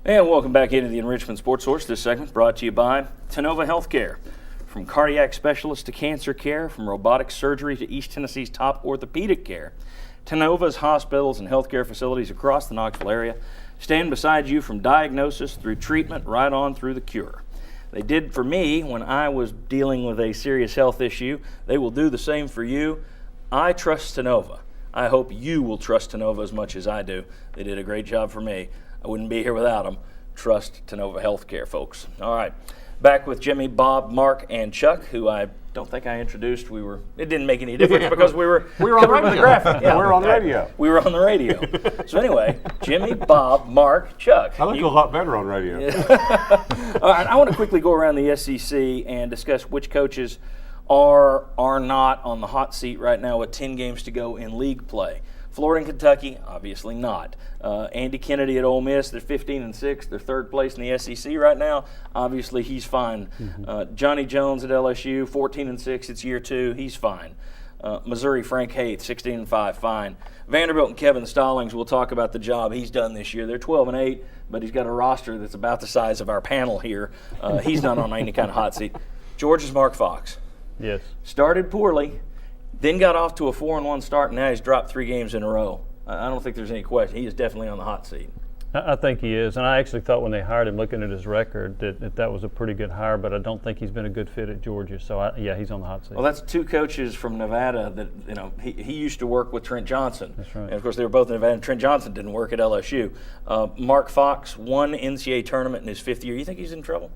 And welcome back into the Enrichment Sports Source. This segment brought to you by Tennova Healthcare. From cardiac specialists to cancer care, from robotic surgery to East Tennessee's top orthopedic care, Tennova's hospitals and healthcare facilities across the Knoxville area stand beside you from diagnosis through treatment right on through the cure. They did for me when I was dealing with a serious health issue. They will do the same for you. I trust Tennova. I hope you will trust Tennova as much as I do. They did a great job for me. I wouldn't be here without them. Trust Tennova Healthcare, folks. All right, back with Jimmy, Bob, Mark, and Chuck, who I don't think I introduced. It didn't make any difference because we were on right with the graphic. Yeah, we were on the radio. We were on the radio. So anyway, Jimmy, Bob, Mark, Chuck. I look a lot better on radio. All right, I want to quickly go around the SEC and discuss which coaches are not on the hot seat right now with 10 games to go in league play. Florida and Kentucky, obviously not. Andy Kennedy at Ole Miss, they're 15-6. They're third place in the SEC right now. Obviously, he's fine. Johnny Jones at LSU, 14-6. It's year 2. He's fine. Missouri, Frank Haith, 16-5, fine. Vanderbilt and Kevin Stallings, we'll talk about the job he's done this year. They're 12-8, but he's got a roster that's about the size of our panel here. He's not on any kind of hot seat. Georgia's Mark Fox. Yes. Started poorly. Then got off to a 4-1 start, and now he's dropped 3 games in a row. I don't think there's any question. He is definitely on the hot seat. I think he is, and I actually thought when they hired him, looking at his record, that was a pretty good hire, but I don't think he's been a good fit at Georgia. So, he's on the hot seat. Well, that's 2 coaches from Nevada that, he used to work with Trent Johnson. That's right. And, of course, they were both in Nevada, and Trent Johnson didn't work at LSU. Mark Fox won NCAA tournament in his 5th year. You think he's in trouble?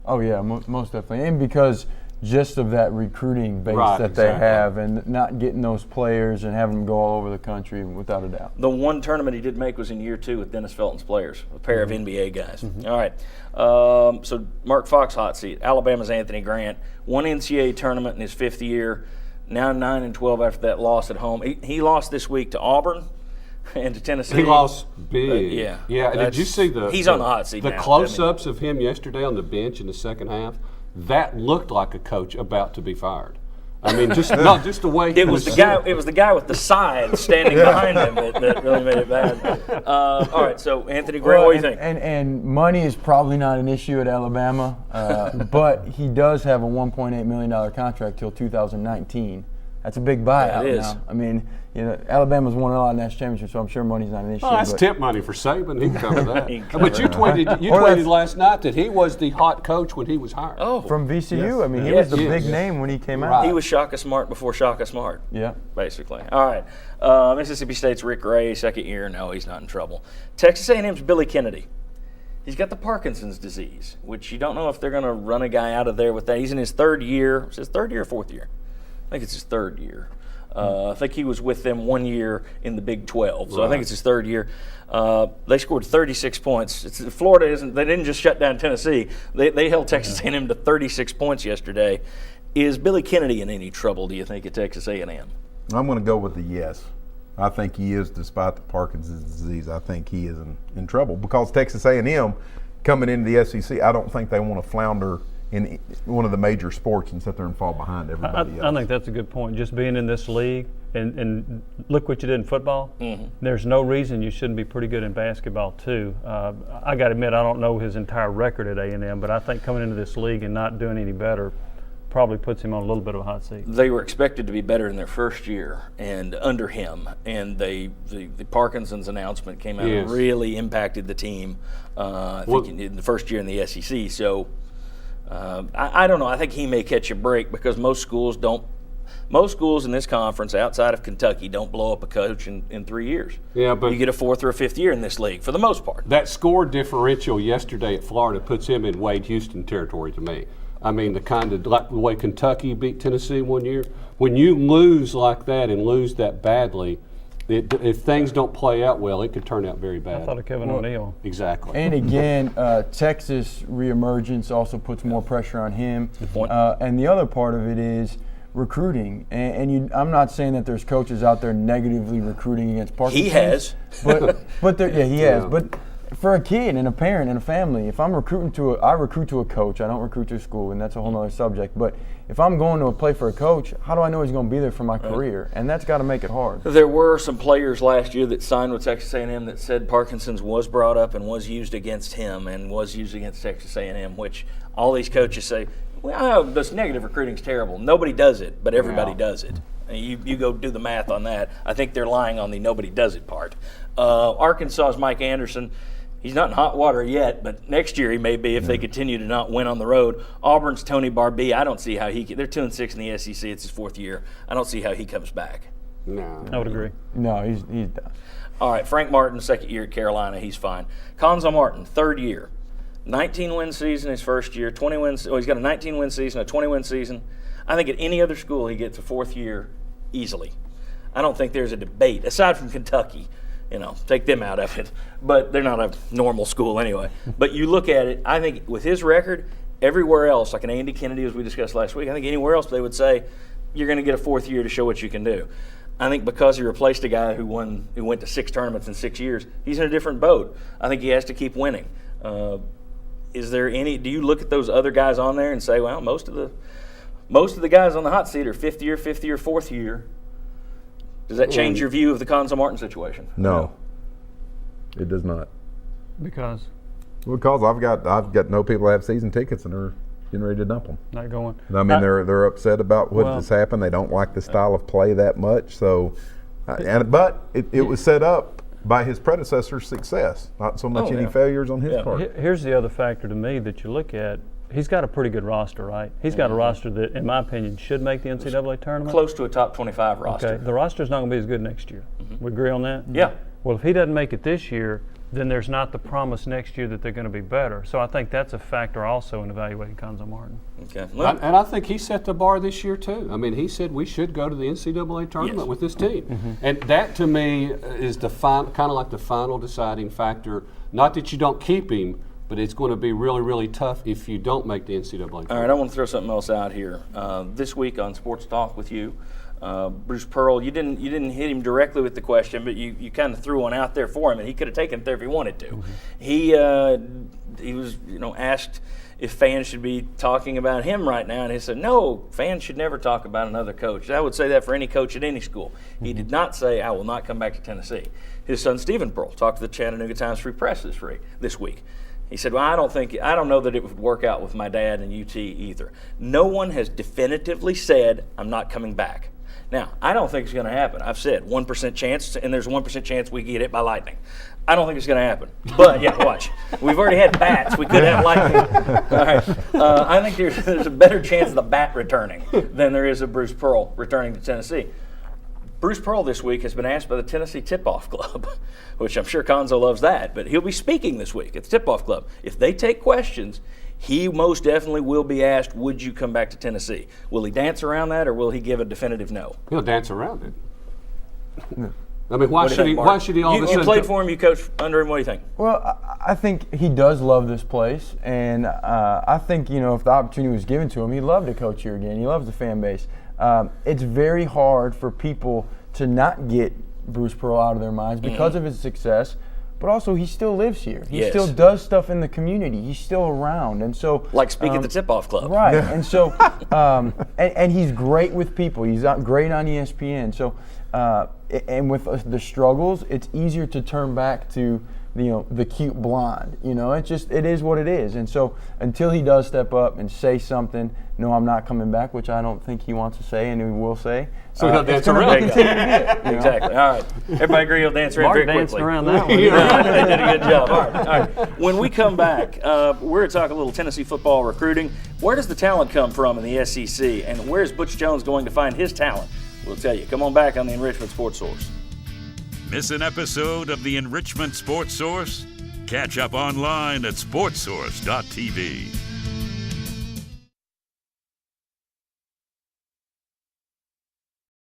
Oh, yeah, most definitely. And because just of that recruiting base they have and not getting those players and having them go all over the country, without a doubt. The one tournament he did make was in year 2 with Dennis Felton's players, a pair of NBA guys. All right. So Mark Fox, hot seat. Alabama's Anthony Grant, won NCAA tournament in his 5th year, now 9-12 after that loss at home. He lost this week to Auburn and to Tennessee. He lost big. Yeah. Did you see he's on the hot seat the now. close-ups of him yesterday on the bench in the second half? That looked like a coach about to be fired. I mean, not just the way it was the guy. It was the guy with the side standing behind him that really made it bad. All right, so Anthony Grant, what do you think? And money is probably not an issue at Alabama, but he does have a $1.8 million contract till 2019. That's a big buyout now. I mean, Alabama's won a lot of national championships, so I'm sure money's not an issue. That's tip money for Saban. He can cover that. But you tweeted last night that he was the hot coach when he was hired. Oh, from VCU. Yes. I mean, he was the big name when he came out. He was Shaka Smart before Shaka Smart. Yeah, basically. All right, Mississippi State's Rick Ray, 2nd year. No, he's not in trouble. Texas A&M's Billy Kennedy. He's got the Parkinson's disease, which you don't know if they're going to run a guy out of there with that. He's in his 3rd year. Is his 3rd year or 4th year? I think it's his 3rd year. I think he was with them 1 year in the Big 12, so I think it's his 3rd year. They scored 36 points. Florida they didn't just shut down Tennessee. They held Texas A&M to 36 points yesterday. Is Billy Kennedy in any trouble, do you think, at Texas A&M? I'm going to go with the yes. I think he is, despite the Parkinson's disease. I think he is in trouble because Texas A&M coming into the SEC, I don't think they want to flounder in one of the major sports and sit there and fall behind everybody else. I think that's a good point. Just being in this league and look what you did in football. There's no reason you shouldn't be pretty good in basketball too. I got to admit, I don't know his entire record at A&M, but I think coming into this league and not doing any better probably puts him on a little bit of a hot seat. They were expected to be better in their 1st year and under him, and the Parkinson's announcement came out and really impacted the team. I think in the 1st year in the SEC. So. I don't know. I think he may catch a break because most schools in this conference outside of Kentucky don't blow up a coach in 3 years. Yeah, but you get a 4th or a 5th year in this league for the most part. That score differential yesterday at Florida puts him in Wade Houston territory to me. I mean, the way Kentucky beat Tennessee 1 year. When you lose like that and lose that badly, if things don't play out well, it could turn out very bad. I thought of Kevin O'Neal. Exactly. And again, Texas reemergence also puts more pressure on him. Good point. And the other part of it is recruiting. I'm not saying that there's coaches out there negatively recruiting against Parkinson's. He has. But he has. But for a kid and a parent and a family, if I'm recruiting I recruit to a coach. I don't recruit to a school, and that's a whole other subject. But if I'm going to play for a coach, how do I know he's going to be there for my career? And that's got to make it hard. There were some players last year that signed with Texas A&M that said Parkinson's was brought up and was used against him and was used against Texas A&M, which all these coaches say, well, this negative recruiting's terrible. Nobody does it, but everybody does it. And you go do the math on that. I think they're lying on the nobody does it part. Arkansas's Mike Anderson. He's not in hot water yet, but next year he may be if they continue to not win on the road. Auburn's Tony Barbee. I don't see how they're 2-6 in the SEC. It's his 4th year. I don't see how he comes back. No. I would agree. No, he's done. All right, Frank Martin, 2nd year at Carolina. He's fine. Cuonzo Martin, 3rd year. 19-win season his first year. 20 wins. Well, he's got a 19-win season, a 20-win season. I think at any other school he gets a 4th year easily. I don't think there's a debate, aside from Kentucky. Take them out of it. But they're not a normal school anyway. But you look at it, I think with his record, everywhere else, like an Andy Kennedy as we discussed last week, I think anywhere else they would say, you're going to get a 4th year to show what you can do. I think because he replaced a guy who went to 6 tournaments in 6 years, he's in a different boat. I think he has to keep winning. Do you look at those other guys on there and say, well, most of the guys on the hot seat are 5th year, 4th year. Does that change your view of the Cuonzo Martin situation? No, it does not. Because I've got no people that have season tickets and are getting ready to dump them. not going. I mean, they're upset about what has happened. They don't like the style of play that much. So, but it was set up by his predecessor's success, not so much any failures on his part. Here's the other factor to me that you look at. He's got a pretty good roster, right? He's got a roster that, in my opinion, should make the NCAA tournament. Close to a top 25 roster. Okay, the roster's not going to be as good next year. We agree on that? Yeah. Well, if he doesn't make it this year, then there's not the promise next year that they're going to be better. So I think that's a factor also in evaluating Cuonzo Martin. Okay. And I think he set the bar this year too. I mean, he said we should go to the NCAA tournament with this team, and that to me is kind of like the final deciding factor. Not that you don't keep him, but it's going to be really, really tough if you don't make the NCAA tournament. All right, I want to throw something else out here. This week on Sports Talk with you, Bruce Pearl, you didn't hit him directly with the question, but you kind of threw one out there for him, and he could have taken it there if he wanted to. He was asked if fans should be talking about him right now, and he said, no, fans should never talk about another coach. I would say that for any coach at any school. He did not say, I will not come back to Tennessee. His son, Stephen Pearl, talked to the Chattanooga Times Free Press this week. He said, well, I don't know that it would work out with my dad and UT either. No one has definitively said, I'm not coming back. Now, I don't think it's going to happen. I've said 1% chance, and there's a 1% chance we get hit by lightning. I don't think it's going to happen. But, yeah, watch. We've already had bats. We could have lightning. All right. I think there's a better chance of the bat returning than there is of Bruce Pearl returning to Tennessee. Bruce Pearl this week has been asked by the Tennessee Tip-Off Club, which I'm sure Cuonzo loves that, but he'll be speaking this week at the Tip-Off Club. If they take questions, he most definitely will be asked, would you come back to Tennessee? Will he dance around that, or will he give a definitive no? He'll dance around it. I mean, why should he all of a sudden? You played for him, you coached under him, what do you think? Well, I think he does love this place, and I think, if the opportunity was given to him, he'd love to coach here again. He loves the fan base. It's very hard for people to not get Bruce Pearl out of their minds because of his success, but also he still lives here. He still does stuff in the community. He's still around, and so like speaking at the Tip-Off Club, right? And so, and he's great with people. He's great on ESPN. So, and with the struggles, it's easier to turn back to the cute blonde. It is what it is. And so until he does step up and say something, no, I'm not coming back, which I don't think he wants to say, and he will say. So he'll dance around. Exactly. All right. Everybody agree he'll dance around very quickly. Around that one. They did a good job. All right. When we come back, we're going to talk a little Tennessee football recruiting. Where does the talent come from in the SEC, and where's Butch Jones going to find his talent? We'll tell you. Come on back on the Enrichment Sports Source. Miss an episode of the Enrichment Sports Source? Catch up online at sportsource.tv.